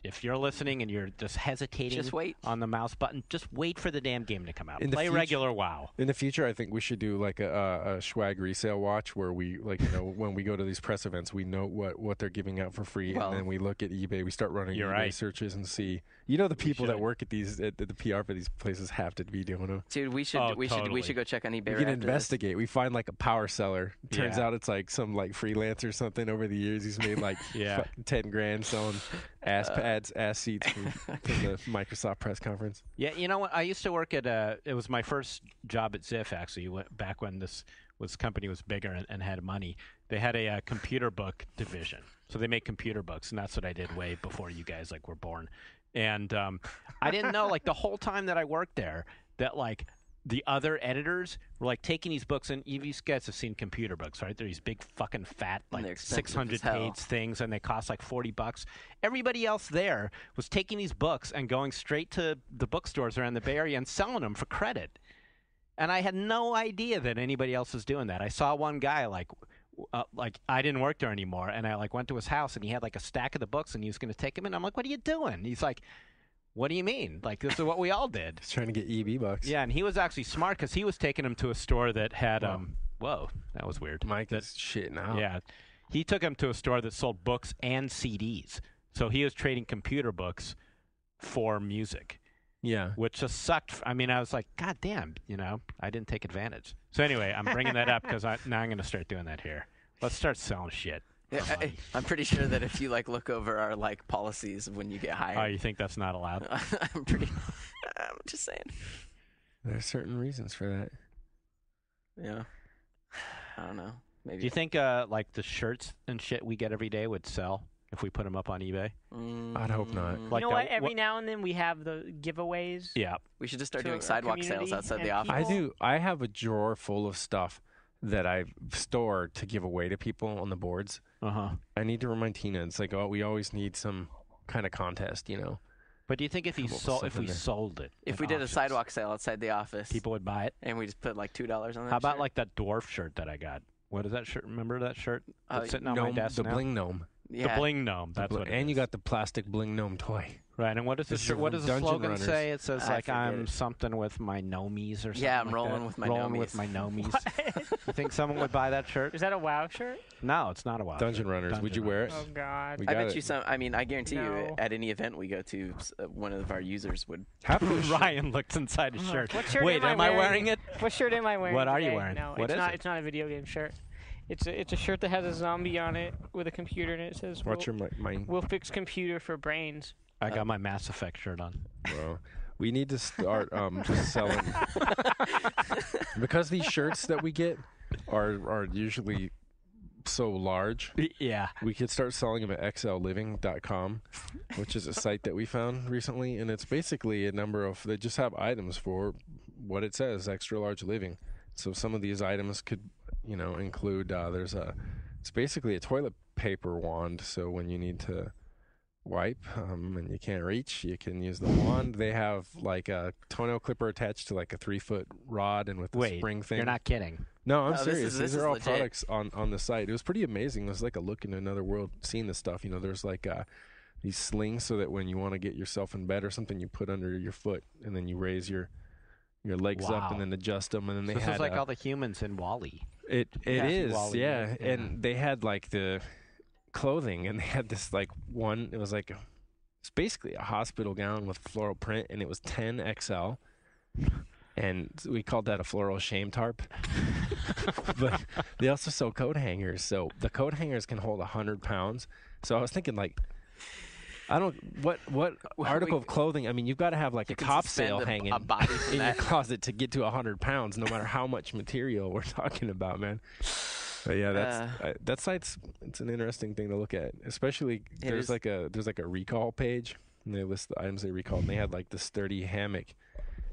If you're listening and you're just hesitating Just wait. on the mouse button, just wait for the damn game to come out. In the Play future- regular WoW. In the future, I think we should do like a swag resale watch where we when we go to these press events, we know what they're giving out for free, Well- and then we look at eBay. We start running You're eBay right. searches and see. The people that should. work at the PR for these places have to be doing them. Dude, we should totally. go check on eBay. We right can after this. investigate. We find like a power seller. Turns Yeah. out it's like some like freelancer or something. Over the years, he's made like Yeah. fucking 10 grand selling ass pads, ass seats from the Microsoft press conference. Yeah, you know what? I used to work at it was my first job at Ziff, actually, back when this company was bigger and had money. They had a computer book division. So they make computer books, and that's what I did way before you guys were born. And I didn't know the whole time that I worked there that the other editors were taking these books, and you guys have seen computer books, right? They're these big fucking fat And they're expensive 600 as hell. page things, and they cost $40. Everybody else there was taking these books and going straight to the bookstores around the Bay Area and selling them for credit. And I had no idea that anybody else was doing that. I saw one guy I didn't work there anymore, and I went to his house, and he had a stack of the books, and he was going to take them in. I'm like, "What are you doing?" He's like, "What do you mean? This is what we all did." He's trying to get EB bucks. Yeah, and he was actually smart because he was taking them to a store that had whoa, that was weird. Mike is shitting out. Yeah, he took them to a store that sold books and CDs. So he was trading computer books for music. Yeah. Which just sucked. I mean, I was like, God damn, I didn't take advantage. So anyway, I'm bringing that up because now I'm going to start doing that here. Let's start selling shit. Yeah, I'm pretty sure that if you look over our policies when you get hired. Oh, you think that's not allowed? I'm just saying. There's certain reasons for that. Yeah. I don't know. Maybe. Do you think the shirts and shit we get every day would sell if we put them up on eBay? I'd hope not. You know what? Every now and then we have the giveaways. Yeah. We should just start to doing our sidewalk community sales outside and the office. I do. I have a drawer full of stuff that I've stored to give away to people on the boards. Uh-huh. I need to remind Tina. It's we always need some kind of contest, But do you think if we sold it, If at we did a auctions, sidewalk sale outside the office, people would buy it? and we just put $2 on that. How about shirt? that dwarf shirt that I got? What is that shirt? Remember that shirt? That's sitting on my Gnome, desk the now? bling gnome. Yeah. The bling gnome. That's what it And is. you got the plastic bling gnome toy. Right, and what does This is what does from the Dungeon slogan Runners. say? It says I forget I'm it. something with my gnomies or something. Yeah, I'm like rolling that. with my rolling gnomies. with my gnomies. You think someone would buy that shirt? Is that a WoW shirt? No, it's not a WoW Dungeon shirt. Runners. Would Dungeon you wear Runners. it? Oh God. We I got bet it. you some. I mean, I guarantee you, No. at any event we go to, one of our users would. Half the shirt- Ryan looked inside his shirt. What shirt Wait, am I wearing it? What shirt am I wearing? What are you today? wearing? No, What it's is not. it? It's not a video game shirt. It's a shirt that has a zombie on it with a computer, and it says, What's your mind? "We'll fix computer for brains." I got my Mass Effect shirt on. Well, we need to start just selling because these shirts that we get are usually so large. Yeah. We could start selling them at xlliving.com, which is a site that we found recently, and it's basically a number of they just have items for what it says, extra large living. So some of these items could, include it's basically a toilet paper wand. So when you need to wipe and you can't reach, you can use the wand. They have a toenail clipper attached to a 3-foot rod and with the Wait, spring thing. you're not kidding. No, I'm No, this serious. is These are all legit. products on the site. It was pretty amazing. It was like a look into another world seeing this stuff. There's these slings so that when you want to get yourself in bed or something, you put under your foot and then you raise your legs up Wow. and then adjust them. And then they This had is like all the humans in WALL-E. it Yeah. is, Wall-E, yeah. yeah. And they had the clothing and they had this one. It was it's basically a hospital gown with floral print and it was 10 XL. And we called that a floral shame tarp. But they also sell coat hangers. So the coat hangers can hold 100 pounds. So I was thinking what article of clothing? I mean, you've got to have a can topsail suspend hanging a body from in your that. closet to get to 100 pounds, no matter how much material we're talking about, man. But yeah, that site's it's an interesting thing to look at. Especially there's is. a recall page, and they list the items they recalled. And they had the sturdy hammock,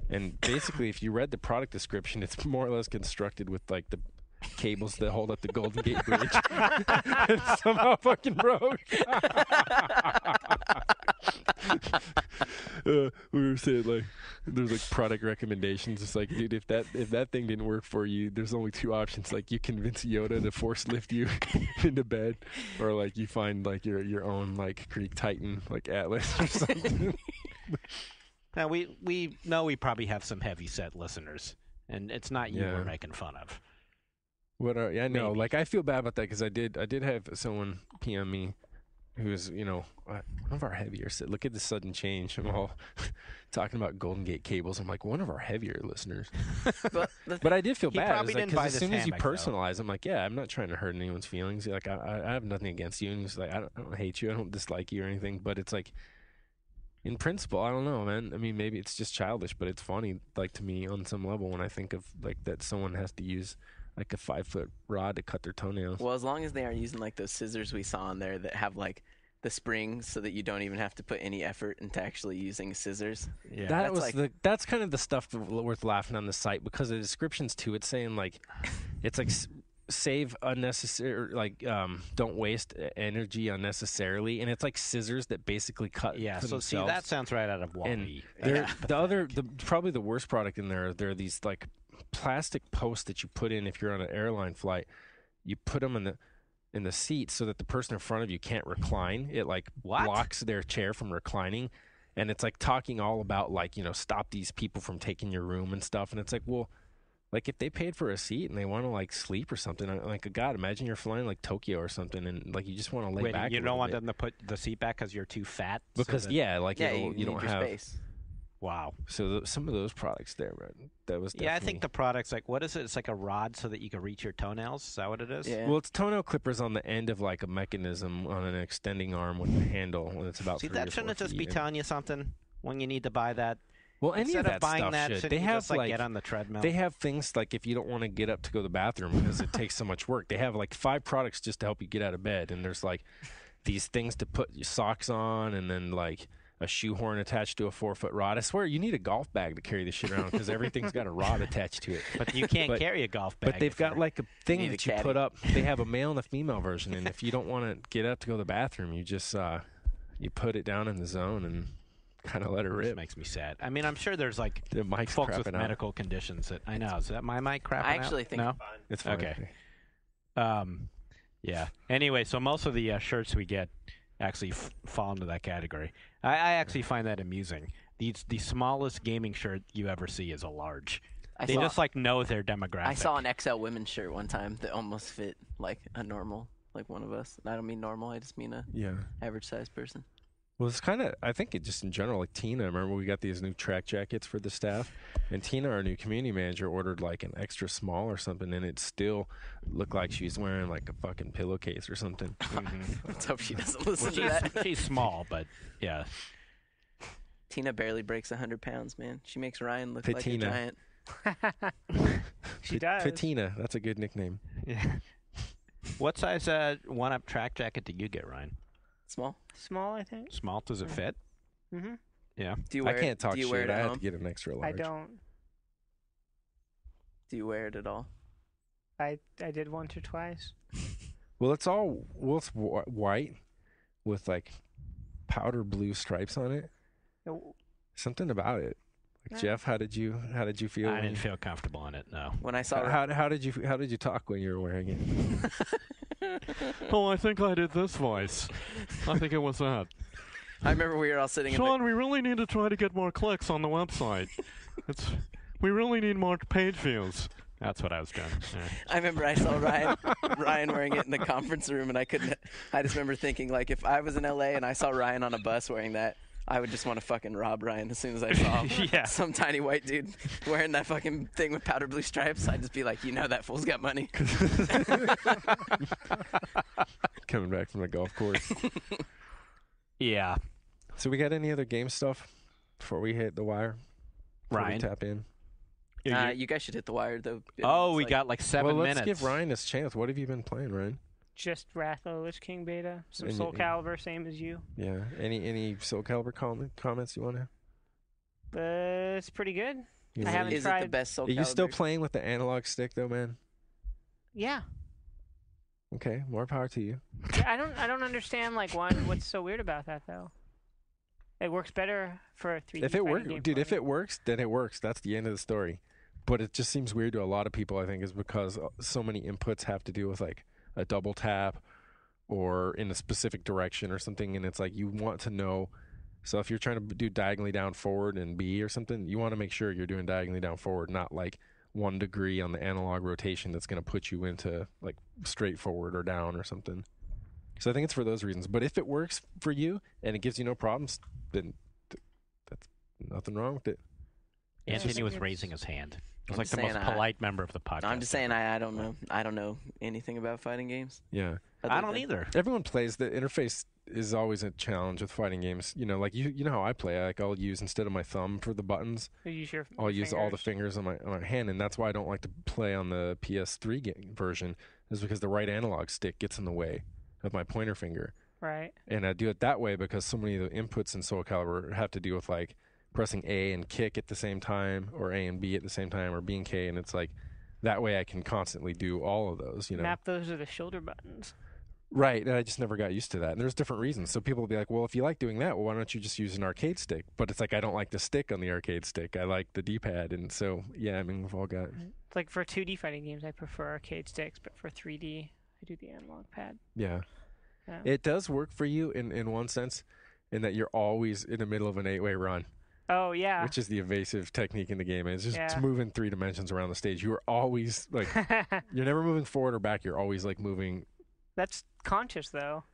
and basically, if you read the product description, it's more or less constructed with the cables that hold up the Golden Gate Bridge. It somehow fucking broke. we were saying like there's like product recommendations. It's like, dude, if that thing didn't work for you, there's only two options. Like you convince Yoda to force lift you into bed, or like you find like your own like Greek Titan like Atlas or something. Now we know we probably have some heavy set listeners, and it's not you we're making fun of. Yeah, I know. Maybe. Like I feel bad about that because I did have someone PM me who was, one of our heavier. Look at the sudden change. I'm all talking about Golden Gate cables. I'm like, one of our heavier listeners. But I did feel bad. Probably didn't buy as this soon as you hammock, personalize, I'm like, yeah, I'm not trying to hurt anyone's feelings. Like I have nothing against you, and he's like, I don't hate you, I don't dislike you or anything. But it's like, in principle, I don't know, man. I mean, maybe it's just childish, but it's funny, like to me on some level when I think of like that someone has to use like a 5-foot rod to cut their toenails. Well, as long as they aren't using like those scissors we saw on there that have like the springs so that you don't even have to put any effort into actually using scissors. Yeah. That's kind of the stuff worth laughing on the site, because the descriptions too, it's saying like it's like save unnecessary, like don't waste energy unnecessarily, and it's like scissors that basically cut so see, that sounds right out of Wall-E. Probably the worst product in there, there are these like plastic posts that you put in if you're on an airline flight. You put them in the seat so that the person in front of you can't recline. It like blocks their chair from reclining, and it's like talking all about like, stop these people from taking your room and stuff. And it's like, well, like if they paid for a seat and they want to like sleep or something, like God, imagine you're flying like Tokyo or something, and like you just want to lay back. You don't want them to put the seat back because you're too fat. Because you don't have space. Wow. So some of those products there, man, that was definitely... I think the product's like, what is it? It's like a rod so that you can reach your toenails. Is that what it is? Yeah. Well, it's toenail clippers on the end of like a mechanism on an extending arm with a handle, and it's about 3 that or 4 shouldn't it just feet be telling you something when you need to buy that? Well, any Instead of that of buying stuff that, should. They you have just, get on the treadmill. They have things like if you don't want to get up to go to the bathroom because it takes so much work. They have like 5 products just to help you get out of bed, and there's like these things to put your socks on, and then like a shoehorn attached to a 4-foot rod. I swear you need a golf bag to carry this shit around because everything's got a rod attached to it. But you can't carry a golf bag. But they've got like a thing that you put up. They have a male and a female version, and if you don't want to get up to go to the bathroom, you just you put it down in the zone and kind of let it rip. This makes me sad. I mean, I'm sure there's like the mic's folks with crapping out. Medical conditions that I know. Is that my mic crapping out? I actually think no? it's fine. It's Okay. fine. Yeah. Anyway, so most of the shirts we get actually fall into that category. I actually find that amusing. The smallest gaming shirt you ever see is a large. They just like know their demographic. I saw an XL women's shirt one time that almost fit like a normal, like one of us. And I don't mean normal. I just mean a average sized person. Well, it's kind of, I think it just in general, like Tina, remember we got these new track jackets for the staff, and Tina, our new community manager, ordered like an extra small or something, and it still looked like she's wearing like a fucking pillowcase or something. Let's hope she doesn't listen to that. She's small, but yeah. Tina barely breaks 100 pounds, man. She makes Ryan look like a giant. She does. Patina, that's a good nickname. Yeah. What size 1-up track jacket did you get, Ryan? Small, I think. Small? Does it fit? Mm-hmm. Yeah. Do you wear I can't talk do you shit. wear it I at had home? to get an extra large. I don't. Do you wear it at all? I did once or twice. Well, it's white with like powder blue stripes on it. Something about it. Like, Jeff, how did you feel? I didn't feel comfortable in it. No. When I saw how did you talk when you were wearing it? Oh, I think I did this voice. I think it was that. I remember we were all sitting Shawn, we really need to try to get more clicks on the website. We really need more page views. That's what I was doing. Yeah. I remember I saw Ryan wearing it in the conference room, and I just remember thinking, like, if I was in LA and I saw Ryan on a bus wearing that, I would just want to fucking rob Ryan as soon as I saw him. Some tiny white dude wearing that fucking thing with powder blue stripes. I'd just be like, that fool's got money. Coming back from the golf course. Yeah. So we got any other game stuff before we hit the wire? Ryan, we tap in. You guys should hit the wire, though. We got like 7 minutes. Let's give Ryan his chance. What have you been playing, Ryan? Just Wrath of the Lich King beta. Some Soulcalibur, same as you. Yeah. Any Soulcalibur comments you want to? It's pretty good. Yeah. I haven't Is tried. it the best Soulcalibur? Are you still playing with the analog stick, though, man? Yeah. Okay, more power to you. Yeah, I don't understand like what's so weird about that though. It works better for a 3D If it works, game dude, for if me. it works, then it works. That's the end of the story. But it just seems weird to a lot of people, I think, is because so many inputs have to do with like a double tap or in a specific direction or something. And it's like you want to know. So if you're trying to do diagonally down forward and B or something, you want to make sure you're doing diagonally down forward, not like 1 degree on the analog rotation that's going to put you into like straight forward or down or something. So I think it's for those reasons. But if it works for you and it gives you no problems, then that's nothing wrong with it. Anthony was raising his hand. He was I'm like the just most saying polite member of the podcast. I'm just saying I don't know. I don't know anything about fighting games. Yeah. I don't either. Everyone plays. The interface is always a challenge with fighting games. You know, like you know how I play. Like I'll use, instead of my thumb for the buttons, I'll use all the fingers on my hand, and that's why I don't like to play on the PS3 version. Is because the right analog stick gets in the way of my pointer finger. Right. And I do it that way because so many of the inputs in Soulcalibur have to do with like pressing A and kick at the same time, or A and B at the same time, or B and K, and it's like that way I can constantly do all of those. You know. Map those are the shoulder buttons. Right, and I just never got used to that. And there's different reasons. So people will be like, well, if you like doing that, well, why don't you just use an arcade stick? But it's like, I don't like the stick on the arcade stick. I like the D-pad. And so, yeah, I mean, we've all got... It's like for 2D fighting games, I prefer arcade sticks, but for 3D, I do the analog pad. Yeah. Yeah. It does work for you in one sense, in that you're always in the middle of an 8-way run. Oh, yeah. Which is the evasive technique in the game. And it's just Yeah. moving 3 dimensions around the stage. You are always, like... you're never moving forward or back. You're always, like, moving... That's conscious, though.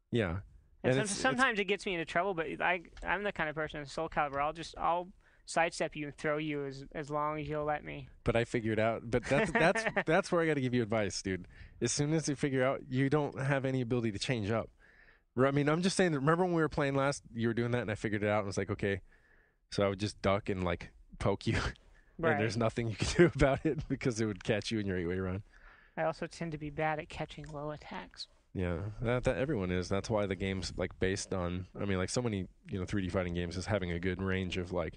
Yeah. And sometimes it gets me into trouble, but I'm the kind of person in Soulcalibur, I'll sidestep you and throw you as long as you'll let me. But I figured out. But that's where I got to give you advice, dude. As soon as you figure out, you don't have any ability to change up. I mean, I'm just saying. Remember when we were playing last? You were doing that, and I figured it out, and was like, okay. So I would just duck and like poke you, Right. and there's nothing you can do about it because it would catch you in your 8-way run. I also tend to be bad at catching low attacks. Yeah, that everyone is. That's why the game's like based on. I mean, like so many 3D fighting games is having a good range of like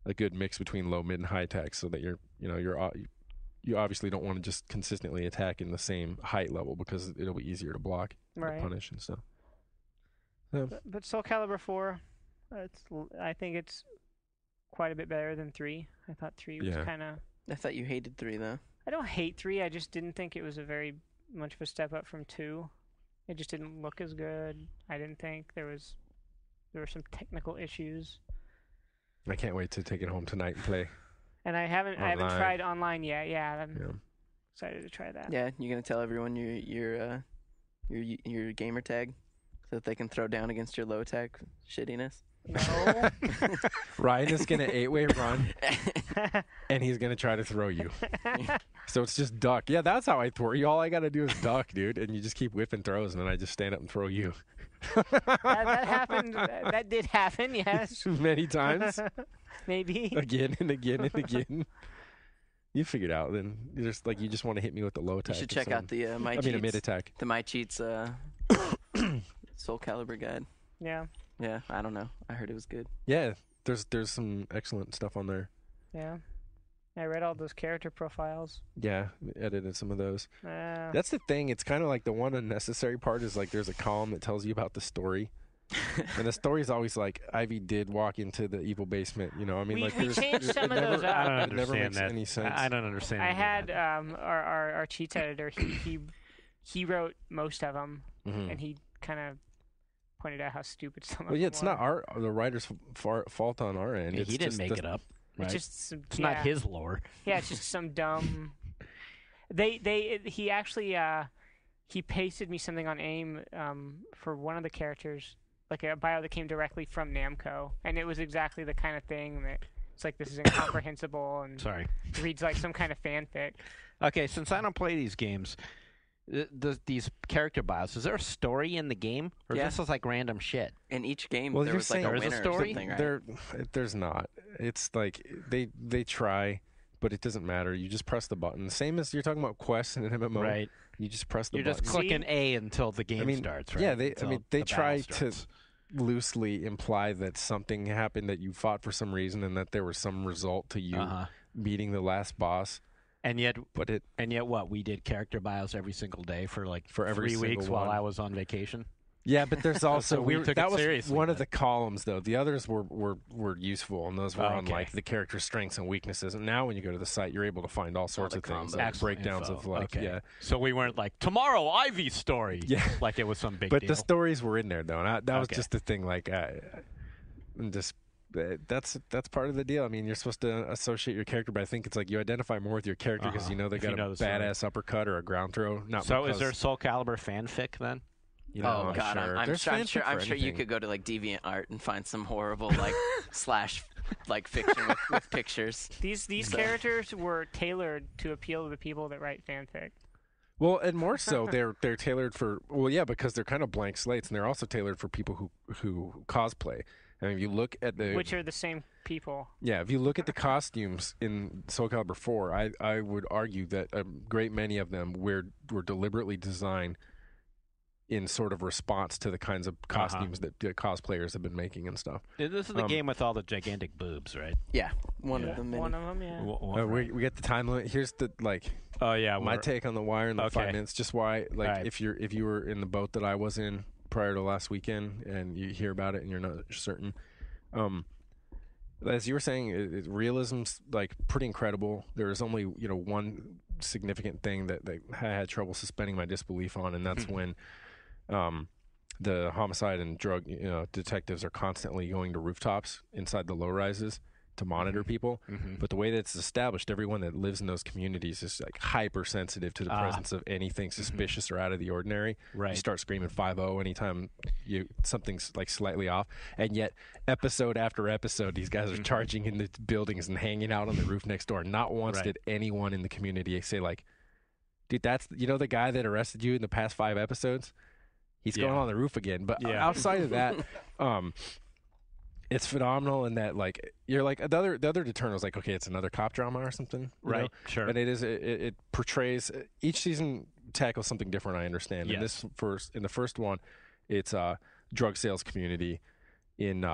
a good mix between low, mid, and high attacks, so that you obviously don't want to just consistently attack in the same height level because it'll be easier to block, Right. to punish and stuff. Yeah. But Soulcalibur IV, I think it's quite a bit better than 3. I thought 3 was kind of... I thought you hated 3, though. I don't hate 3, I just didn't think it was a very much of a step up from 2. It just didn't look as good. I didn't think there were some technical issues. I can't wait to take it home tonight and play. And I haven't tried online yet. Yeah, I'm excited to try that. Yeah, you're gonna tell everyone your gamer tag so that they can throw down against your low attack shittiness. No. Ryan is gonna 8-way run, and he's gonna try to throw you. So it's just duck. Yeah, that's how I throw you. All I gotta do is duck, dude, and you just keep whipping throws, and then I just stand up and throw you. that happened. That did happen. Yes. Many times. Maybe. Again and again and again. You figured out. Then you just want to hit me with the low attack. You should check out the a mid attack. The My Cheats Soulcalibur guide. Yeah. Yeah, I don't know. I heard it was good. Yeah, there's some excellent stuff on there. Yeah. I read all those character profiles. Yeah, edited some of those. That's the thing. It's kind of like the one unnecessary part is like there's a column that tells you about the story. And the story's always like Ivy did walk into the evil basement. You know, I mean, we changed some of those I don't out. It never understand makes that. any sense. I don't understand. I had our cheats editor. He wrote most of them, and he kind of pointed out how stupid some of them were. Well, yeah, it's not the writer's fault on our end. Yeah, It's he didn't just make it up. Right? It's just some, It's not his lore. Yeah, it's just some dumb. He actually he pasted me something on AIM for one of the characters, like a bio that came directly from Namco, and it was exactly the kind of thing that it's like, this is incomprehensible and Sorry. reads like some kind of fanfic. Okay, since I don't play these games, these character bios, is there a story in the game, or Yeah. this is like random shit? In each game, Well, there you're was like saying a there is a winner story? or something, right? There's not. It's like they try, but it doesn't matter. You just press the button. Same as you're talking about quests in an MMO. Right. You just press the You're button. just clicking A until the game I mean, starts, right? yeah, they Until they the try battle to starts. loosely imply that something happened, that you fought for some reason, and that there was some result to you beating the last boss. And yet, But what? We did character bios every single day for like For every 3 weeks single while one. I was on vacation. Yeah, but there's also So we took that it was seriously, one of but- the columns though. The others were useful, and those were on Okay. like the character strengths and weaknesses. And now when you go to the site, you're able to find all sorts the of things, combos. like Excellent breakdowns info. of like Okay. yeah. So we weren't like tomorrow Ivy's story. Yeah. Like it was some big But deal. the stories were in there though, and that was Okay. just the thing. Like, just that's part of the deal. I mean, you're supposed to associate your character, but I think it's like you identify more with your character because you know they If got you know a the story. badass uppercut or a ground throw. Not So because, is there Soulcalibur fanfic then? You know, Oh God, sure. I'm There's sure. fanfic for I'm sure you anything. could go to like DeviantArt and find some horrible like slash like fiction with pictures. These characters were tailored to appeal to the people that write fanfic. Well, and more so, they're tailored for because they're kind of blank slates, and they're also tailored for people who cosplay. I mean, if you look at the Which are the same people. yeah, if you look at the costumes in Soulcalibur IV, I would argue that a great many of them were deliberately designed in sort of response to the kinds of costumes that cosplayers have been making and stuff. This is the game with all the gigantic boobs, right? Yeah, one of them. One of them, yeah. We get the time limit. Here's the Oh yeah, my take on the Wire in the Okay. 5 minutes. Just why, like, Right. if you were in the boat that I was in prior to last weekend, and you hear about it and you're not certain, as you were saying, realism's like pretty incredible. There is only one significant thing that I had trouble suspending my disbelief on, and that's when the homicide and drug detectives are constantly going to rooftops inside the low rises to monitor people. But the way that it's established, everyone that lives in those communities is like hypersensitive to the presence of anything suspicious or out of the ordinary. Right. You start screaming 5-0 anytime something's like slightly off, and yet episode after episode these guys are charging in the buildings and hanging out on the roof next door. Not once Right. did anyone in the community say like, dude, that's the guy that arrested you in the past 5 episodes, he's going on the roof again. But outside of that, it's phenomenal in that like you're like the other deterrent was like, okay, it's another cop drama or something, you know? Sure. But it portrays, each season tackles something different, I understand. Yes. In the first one, it's drug sales community in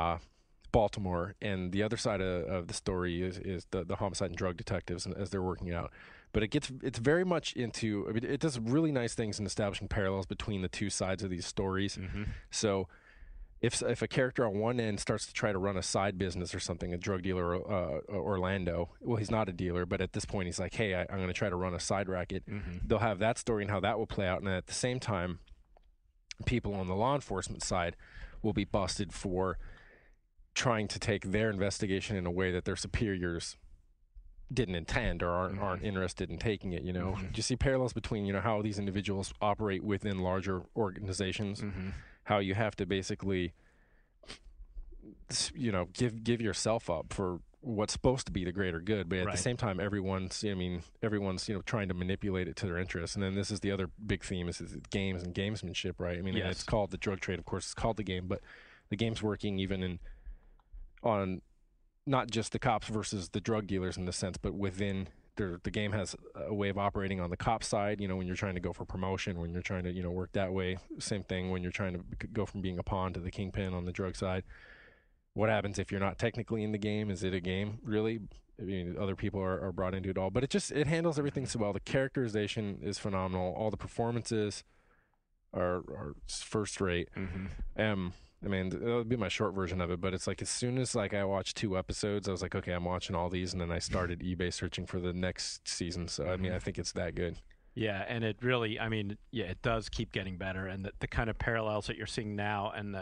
Baltimore, and the other side of the story is the homicide and drug detectives as they're working it out. But it's very much into, I mean, it does really nice things in establishing parallels between the two sides of these stories. So if a character on one end starts to try to run a side business or something, a drug dealer, Orlando, well, he's not a dealer, but at this point he's like, hey, I'm going to try to run a side racket. They'll have that story and how that will play out, and at the same time, people on the law enforcement side will be busted for trying to take their investigation in a way that their superiors didn't intend or aren't interested in taking it. Do you see parallels between how these individuals operate within larger organizations? How you have to basically give yourself up for what's supposed to be the greater good, but at the same time everyone's trying to manipulate it to their interests. And then this is the other big theme is games and gamesmanship, right? I mean, and it's called the drug trade, of course. It's called the game, but the game's working even on not just the cops versus the drug dealers in this sense, but within the game has a way of operating on the cop side, when you're trying to go for promotion, when you're trying to, work that way. Same thing when you're trying to go from being a pawn to the kingpin on the drug side. What happens if you're not technically in the game? Is it a game, really? I mean, other people are brought into it all. But it handles everything so well. The characterization is phenomenal. All the performances are first rate. I mean, that'll be my short version of it, but it's like as soon as I watched 2 episodes, I was like, okay, I'm watching all these, and then I started eBay searching for the next season. So I mean, I think it's that good. Yeah, and it really, I mean, it does keep getting better, and the kind of parallels that you're seeing now, and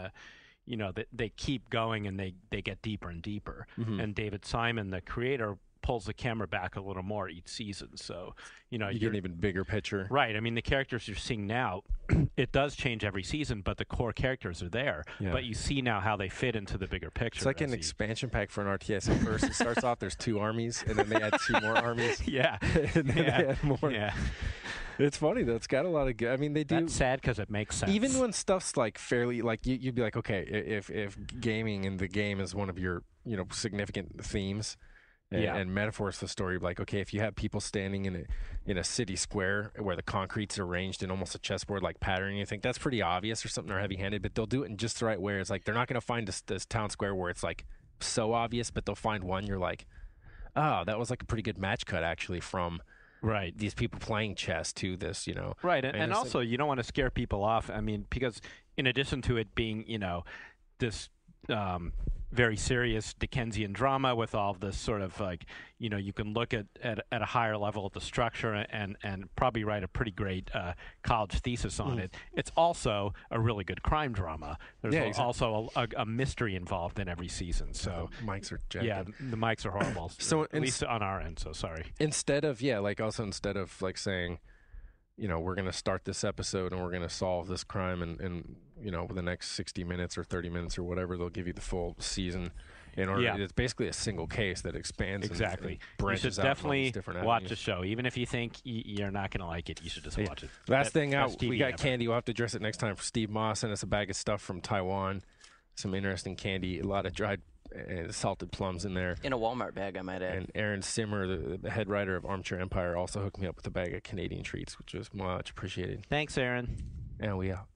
they keep going and they get deeper and deeper. And David Simon, the creator, pulls the camera back a little more each season, so you get an even bigger picture. Right. I mean, the characters you're seeing now, it does change every season, but the core characters are there. Yeah. But you see now how they fit into the bigger picture. It's like an expansion pack for an RTS. At first, it starts off there's 2 armies, and then they add 2 more armies. Yeah. And then they add more. Yeah. It's funny though. It's got a lot of good. I mean, they do. That's sad because it makes sense. Even when stuff's like fairly like you'd be like, okay, if gaming in the game is one of your significant themes. And metaphors for the story, like, okay, if you have people standing in a city square where the concrete's arranged in almost a chessboard like pattern, you think that's pretty obvious or something, or heavy-handed, but they'll do it in just the right way. It's like they're not going to find this town square where it's like so obvious, but they'll find one you're like, oh, that was like a pretty good match cut actually from Right. these people playing chess to this, Right, and it's also you don't want to scare people off. I mean, because in addition to it being, this very serious Dickensian drama with all of this sort of like, you can look at a higher level of the structure and probably write a pretty great college thesis on it. It's also a really good crime drama. There's also a mystery involved in every season. So the mics are jagged. yeah, the mics are horrible. So at least on our end. So sorry. Instead of like saying, we're going to start this episode and we're going to solve this crime in the next 60 minutes or 30 minutes or whatever, they'll give you the full season. It's basically a single case that expands exactly. and branches you should out definitely different watch avenues. the show. Even if you think you're not going to like it, you should just watch it. Last thing out, TV we got ever. candy. We'll have to address it next time. For Steve Moss sent us a bag of stuff from Taiwan. Some interesting candy, a lot of dried salted plums in there. In a Walmart bag, I might add. And Aaron Simmer, the head writer of Armchair Empire, also hooked me up with a bag of Canadian treats, which was much appreciated. Thanks, Aaron. And we out.